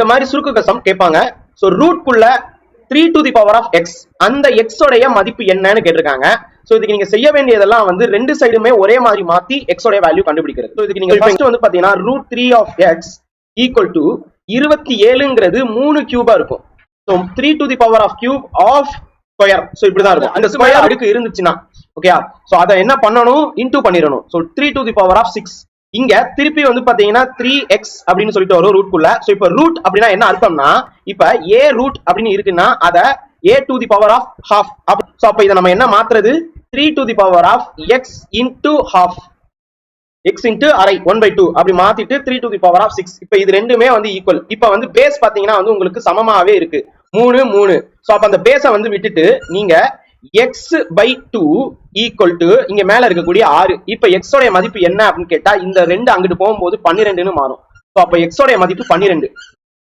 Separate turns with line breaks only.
இந்த மாதிரி சுருக்க சம் கேட்பாங்க. சோ ரூட்குள்ள 3 to the power of x அந்த x உடைய மதிப்பு என்னன்னு கேட்டிருக்காங்க. சோ இதுக்கு நீங்க செய்ய வேண்டியதெல்லாம் வந்து ரெண்டு சைடுமே ஒரே மாதிரி மாத்தி x உடைய வேல்யூ கண்டுபிடிக்கிறது. சோ இதுக்கு நீங்க ஃபர்ஸ்ட் வந்து பாத்தீங்கன்னா √3 of x ஈக்குவல் டு 27ங்கிறது 3 கியூபா இருக்கும். So 3 to the power of cube of square. So இப்படிதான் இருக்கும். அந்த ஸ்கொயர் அடுக்கு இருந்துச்சுன்னா ஓகேயா. சோ அதை என்ன பண்ணணும், இன்டூ பண்ணிடணும். So 3 to the power of 6 இங்க திருப்பி வந்து பாத்தீங்கன்னா 3x அப்படின்னு சொல்லிட்டு வரும் ரூட்குள்ள. சோ இப்ப ரூட் அப்படின்னா என்ன அர்த்தம்னா, இப்ப a ரூட் அப்படின்னு இருக்குன்னா அத a to the power of half. So அப்ப இத நம்ம என்ன மாத்துறது, 3 to the power of x into half, x into அரை 1/2 அப்படி மாத்திட்டு 3 to the power of 6. இப்ப இது ரெண்டுமே வந்து ஈக்குவல். இப்ப வந்து பேஸ் பாத்தீங்கன்னா வந்து உங்களுக்கு சமமாவே இருக்கு 3 3. சோ அப்ப அந்த பேஸ வந்து விட்டுட்டு நீங்க x/2 ஈக்குவல் டு இங்க மேல இருக்கக்கூடிய 6. இப்ப x உடைய மதிப்பு என்ன அப்படின்னு கேட்டா இந்த 2 அங்கிட்டு போகும்போது 12ன்னு மாறும். சோ அப்ப x உடைய மதிப்பு 12.